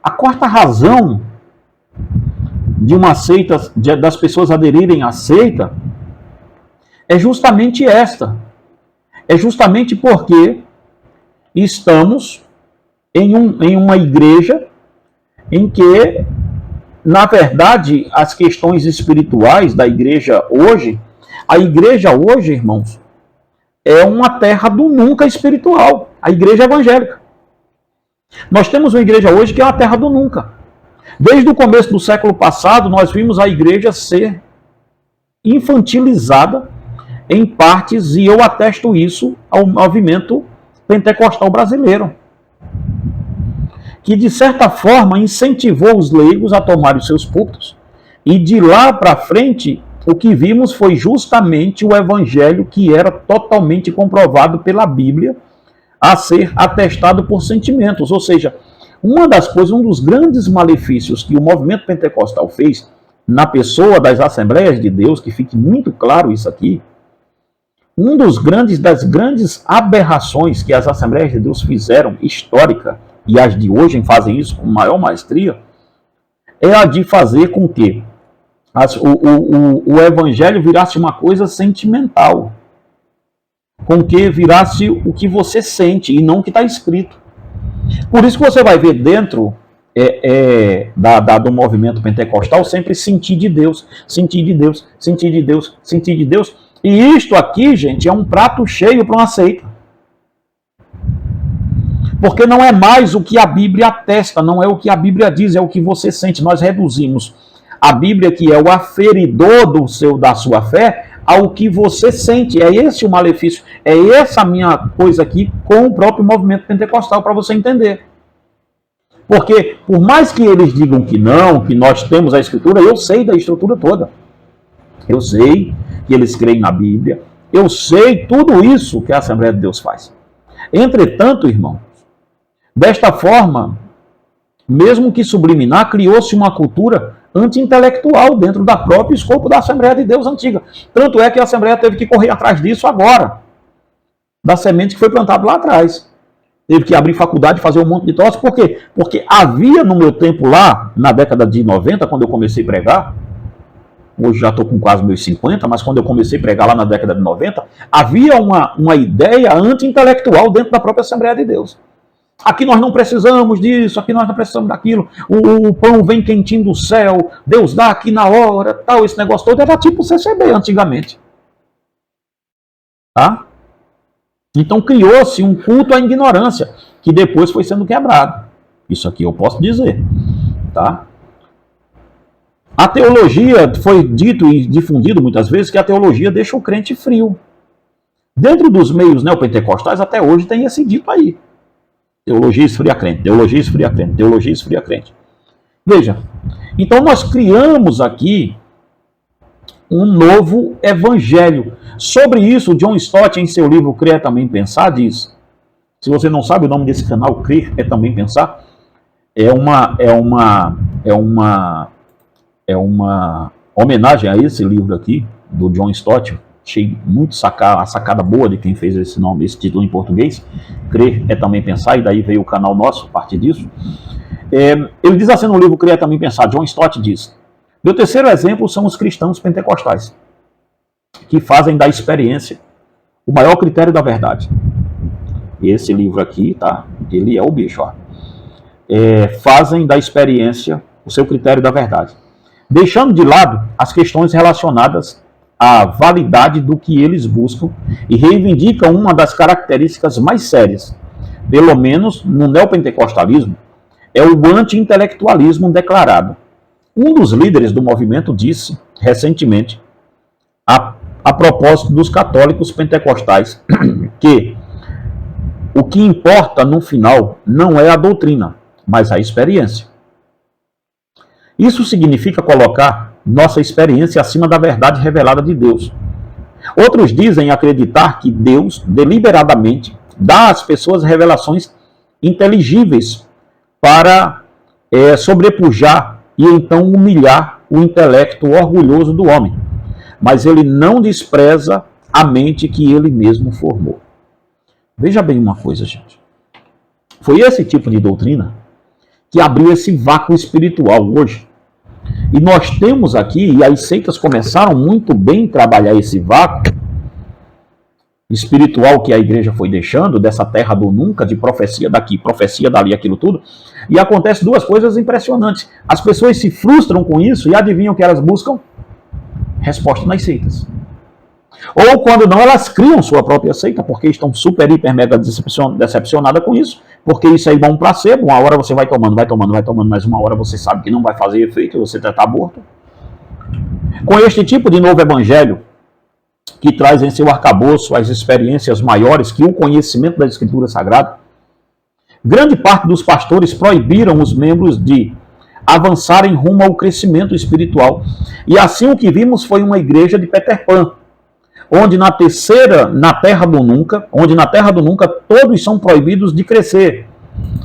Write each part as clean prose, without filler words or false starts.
A quarta razão de uma seita, das pessoas aderirem à seita, é justamente esta. É justamente porque estamos em uma igreja em que, na verdade, as questões espirituais da igreja hoje, a igreja hoje, irmãos, é uma terra do nunca espiritual, a igreja evangélica. Nós temos uma igreja hoje que é uma terra do nunca. Desde o começo do século passado, nós vimos a igreja ser infantilizada em partes, e eu atesto isso ao movimento pentecostal brasileiro, que de certa forma incentivou os leigos a tomarem os seus púlpitos, e de lá para frente o que vimos foi justamente o evangelho que era totalmente comprovado pela Bíblia a ser atestado por sentimentos. Ou seja, uma das coisas, um dos grandes malefícios que o movimento pentecostal fez na pessoa das Assembleias de Deus, que fique muito claro isso aqui, das grandes aberrações que as Assembleias de Deus fizeram, histórica, e as de hoje fazem isso com maior maestria, é a de fazer com que o evangelho virasse uma coisa sentimental, com que virasse o que você sente e não o que está escrito. Por isso que você vai ver dentro do movimento pentecostal sempre sentir de Deus, sentir de Deus, sentir de Deus, sentir de Deus. E isto aqui, gente, é um prato cheio para uma seita. Porque não é mais o que a Bíblia atesta, não é o que a Bíblia diz, é o que você sente. Nós reduzimos a Bíblia, que é o aferidor da sua fé, ao que você sente. É esse o malefício. É essa a minha coisa aqui com o próprio movimento pentecostal, para você entender. Porque, por mais que eles digam que não, que nós temos a Escritura, eu sei da estrutura toda. Eu sei que eles creem na Bíblia. Eu sei tudo isso que a Assembleia de Deus faz. Entretanto, irmão, desta forma, mesmo que subliminar, criou-se uma cultura anti-intelectual dentro da própria escopo da Assembleia de Deus antiga. Tanto é que a Assembleia teve que correr atrás disso agora, da semente que foi plantada lá atrás. Teve que abrir faculdade, fazer um monte de troço. Por quê? Porque havia no meu tempo lá, na década de 90, quando eu comecei a pregar, hoje já estou com quase meus 50, mas quando eu comecei a pregar lá na década de 90, havia uma ideia anti-intelectual dentro da própria Assembleia de Deus. Aqui nós não precisamos disso, aqui nós não precisamos daquilo, o pão vem quentinho do céu, Deus dá aqui na hora, tal, esse negócio todo era tipo CCB antigamente. Tá? Então criou-se um culto à ignorância, que depois foi sendo quebrado. Isso aqui eu posso dizer. Tá? A teologia, foi dito e difundido muitas vezes que a teologia deixa o crente frio. Dentro dos meios neopentecostais, até hoje tem esse dito aí. Teologia esfria crente, teologia esfria crente, teologia esfria crente. Veja, então nós criamos aqui um novo evangelho. Sobre isso, John Stott, em seu livro Crer é Também Pensar, diz, se você não sabe o nome desse canal, Crer é Também Pensar, é uma homenagem a esse livro aqui, do John Stott. Achei muito a sacada boa de quem fez esse nome, esse título em português. Crer é Também Pensar, e daí veio o canal nosso, a partir disso. Ele diz assim no livro Crer é Também Pensar, John Stott diz, meu terceiro exemplo são os cristãos pentecostais, que fazem da experiência o maior critério da verdade. Esse livro aqui, tá? Ele é o bicho, ó. Fazem da experiência o seu critério da verdade, deixando de lado as questões relacionadas à validade do que eles buscam e reivindicam uma das características mais sérias, pelo menos no neopentecostalismo, é o anti-intelectualismo declarado. Um dos líderes do movimento disse recentemente, a propósito dos católicos pentecostais, que o que importa no final não é a doutrina, mas a experiência. Isso significa colocar nossa experiência acima da verdade revelada de Deus. Outros dizem acreditar que Deus, deliberadamente, dá às pessoas revelações inteligíveis para sobrepujar e então humilhar o intelecto orgulhoso do homem. Mas ele não despreza a mente que ele mesmo formou. Veja bem uma coisa, gente. Foi esse tipo de doutrina que abriu esse vácuo espiritual hoje. E nós temos aqui, e as seitas começaram muito bem a trabalhar esse vácuo espiritual que a igreja foi deixando, dessa terra do nunca, de profecia daqui, profecia dali, aquilo tudo, e acontece duas coisas impressionantes. As pessoas se frustram com isso e adivinham que elas buscam? Resposta nas seitas. Ou quando não, elas criam sua própria seita, porque estão super, hiper, mega decepcionadas com isso, porque isso aí é um placebo, uma hora você vai tomando, mas uma hora você sabe que não vai fazer efeito, você está morto. Com este tipo de novo evangelho, que traz em seu arcabouço as experiências maiores que o conhecimento da Escritura Sagrada, grande parte dos pastores proibiram os membros de avançarem rumo ao crescimento espiritual. E assim o que vimos foi uma igreja de Peter Pan, onde na terra do nunca, todos são proibidos de crescer.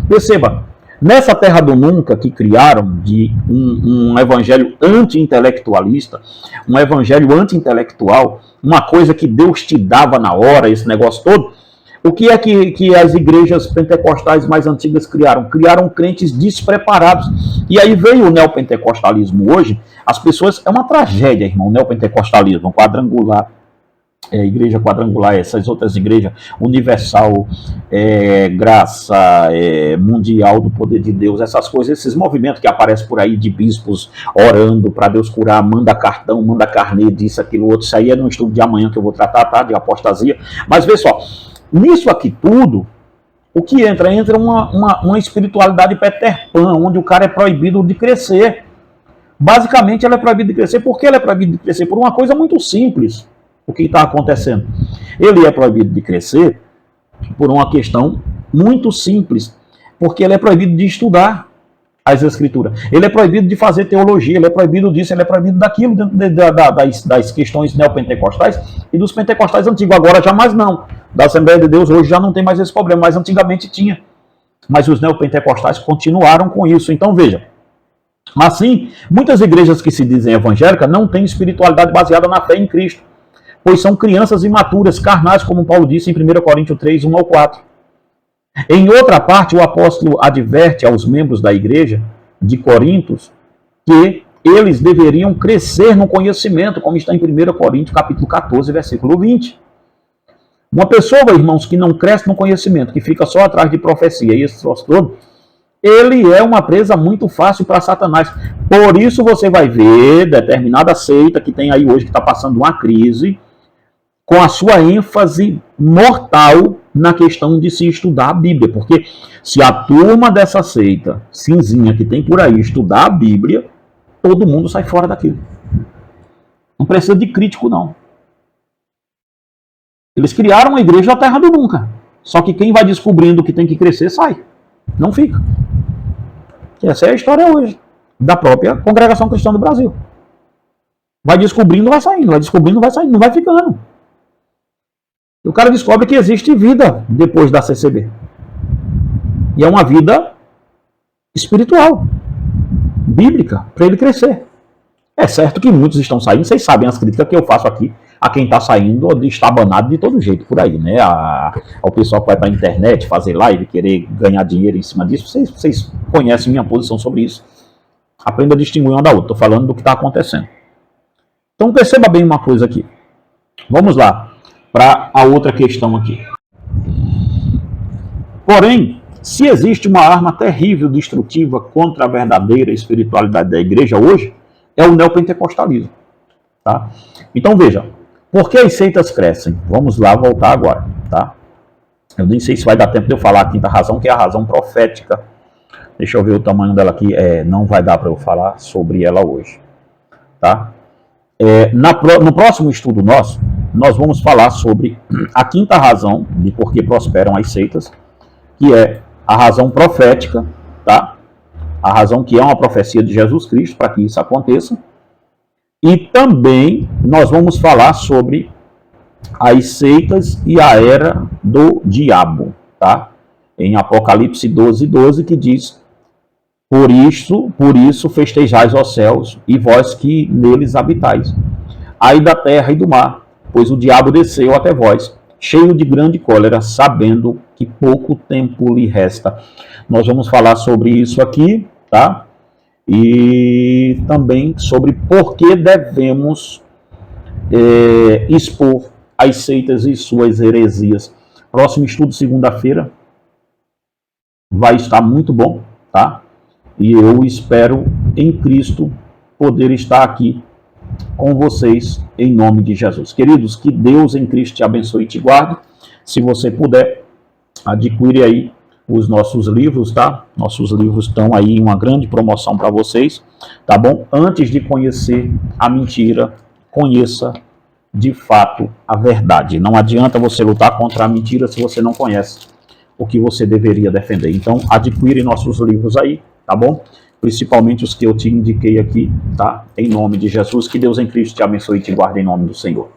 Perceba, nessa terra do nunca que criaram de um evangelho anti-intelectualista, um evangelho anti-intelectual, uma coisa que Deus te dava na hora, esse negócio todo, o que é que as igrejas pentecostais mais antigas criaram? Criaram crentes despreparados. E aí veio o neopentecostalismo hoje. As pessoas, é uma tragédia, irmão, o neopentecostalismo, quadrangular, igreja quadrangular, essas outras igrejas, Universal, Graça, Mundial do Poder de Deus, essas coisas, esses movimentos que aparecem por aí de bispos orando para Deus curar, manda cartão, manda carnê, disso, aquilo, outro. Isso aí é no estudo de amanhã que eu vou tratar, tá? De apostasia. Mas vê só, nisso aqui tudo, o que entra uma espiritualidade Peter Pan, onde o cara é proibido de crescer. Basicamente, ela é proibida de crescer. Por que ela é proibida de crescer? Por uma coisa muito simples. O que está acontecendo? Ele é proibido de crescer por uma questão muito simples, porque ele é proibido de estudar as Escrituras. Ele é proibido de fazer teologia, ele é proibido disso, ele é proibido daquilo, dentro das questões neopentecostais e dos pentecostais antigos. Agora já mais não. Da Assembleia de Deus hoje já não tem mais esse problema, mas antigamente tinha. Mas os neopentecostais continuaram com isso. Então veja, assim, muitas igrejas que se dizem evangélicas não têm espiritualidade baseada na fé em Cristo, pois são crianças imaturas, carnais, como Paulo disse em 1 Coríntios 3, 1 ao 4. Em outra parte, o apóstolo adverte aos membros da igreja de Corintos que eles deveriam crescer no conhecimento, como está em 1 Coríntios capítulo 14, versículo 20. Uma pessoa, irmãos, que não cresce no conhecimento, que fica só atrás de profecia e esse troço todo, ele é uma presa muito fácil para Satanás. Por isso você vai ver determinada seita que tem aí hoje, que está passando uma crise, com a sua ênfase mortal na questão de se estudar a Bíblia. Porque se a turma dessa seita cinzinha que tem por aí estudar a Bíblia, todo mundo sai fora daquilo. Não precisa de crítico, não. Eles criaram uma igreja da terra do nunca. Só que quem vai descobrindo que tem que crescer, sai. Não fica. Essa é a história hoje da própria Congregação Cristã do Brasil. Vai descobrindo, vai saindo. Vai descobrindo, vai saindo. Não vai ficando. E o cara descobre que existe vida depois da CCB. E é uma vida espiritual, bíblica, para ele crescer. É certo que muitos estão saindo, vocês sabem as críticas que eu faço aqui a quem está saindo estabanado de todo jeito por aí, né? Ao pessoal que vai para a internet fazer live, querer ganhar dinheiro em cima disso. Vocês conhecem minha posição sobre isso. Aprenda a distinguir uma da outra. Estou falando do que está acontecendo. Então perceba bem uma coisa aqui. Vamos lá para a outra questão aqui. Porém, se existe uma arma terrível, destrutiva contra a verdadeira espiritualidade da igreja hoje, é o neopentecostalismo. Tá? Então veja, por que as seitas crescem? Vamos lá voltar agora. Tá? Eu nem sei se vai dar tempo de eu falar a quinta razão, que é a razão profética. Deixa eu ver o tamanho dela aqui. Não vai dar para eu falar sobre ela hoje. Tá? No próximo estudo nosso, nós vamos falar sobre a quinta razão de por que prosperam as seitas, que é a razão profética, tá? A razão que é uma profecia de Jesus Cristo para que isso aconteça. E também nós vamos falar sobre as seitas e a era do diabo, tá? Em Apocalipse 12, 12, que diz: por isso festejais, ó céus, e vós que neles habitais, ai da terra e do mar, pois o diabo desceu até vós, cheio de grande cólera, sabendo que pouco tempo lhe resta. Nós vamos falar sobre isso aqui, tá? E também sobre por que devemos expor as seitas e suas heresias. Próximo estudo, segunda-feira, vai estar muito bom, tá? E eu espero em Cristo poder estar aqui com vocês em nome de Jesus. Queridos, que Deus em Cristo te abençoe e te guarde. Se você puder, adquire aí os nossos livros, tá? Nossos livros estão aí em uma grande promoção para vocês, tá bom? Antes de conhecer a mentira, conheça de fato a verdade. Não adianta você lutar contra a mentira se você não conhece o que você deveria defender. Então, adquire nossos livros aí, tá bom? Principalmente os que eu te indiquei aqui, tá? Em nome de Jesus, que Deus em Cristo te abençoe e te guarde em nome do Senhor.